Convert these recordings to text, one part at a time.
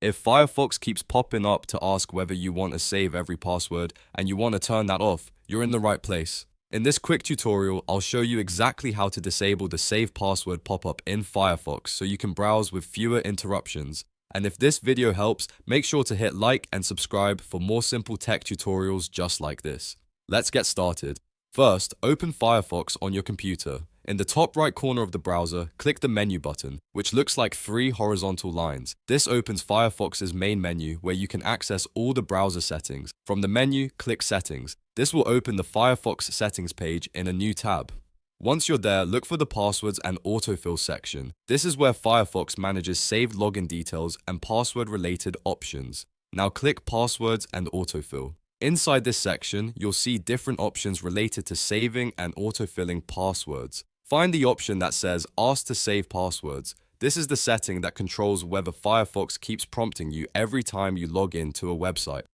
If Firefox keeps popping up to ask whether you want to save every password and you want to turn that off, you're in the right place. In this quick tutorial, I'll show you exactly how to disable the Save Password pop-up in Firefox so you can browse with fewer interruptions. And if this video helps, make sure to hit like and subscribe for more simple tech tutorials just like this. Let's get started. First, open Firefox on your computer. In the top right corner of the browser, click the menu button, which looks like 3 horizontal lines. This opens Firefox's main menu where you can access all the browser settings. From the menu, click Settings. This will open the Firefox settings page in a new tab. Once you're there, look for the Passwords and Autofill section. This is where Firefox manages saved login details and password-related options. Now click Passwords and Autofill. Inside this section, you'll see different options related to saving and autofilling passwords. Find the option that says Ask to Save Passwords. This is the setting that controls whether Firefox keeps prompting you every time you log in to a website.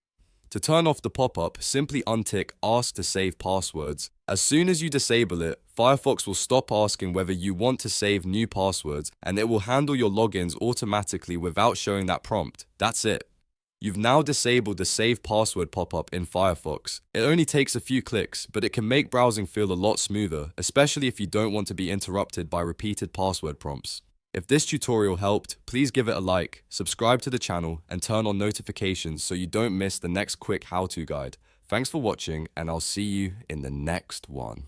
To turn off the pop-up, simply untick Ask to Save Passwords. As soon as you disable it, Firefox will stop asking whether you want to save new passwords, and it will handle your logins automatically without showing that prompt. That's it. You've now disabled the Save Password pop-up in Firefox. It only takes a few clicks, but it can make browsing feel a lot smoother, especially if you don't want to be interrupted by repeated password prompts. If this tutorial helped, please give it a like, subscribe to the channel, and turn on notifications so you don't miss the next quick how-to guide. Thanks for watching, and I'll see you in the next one.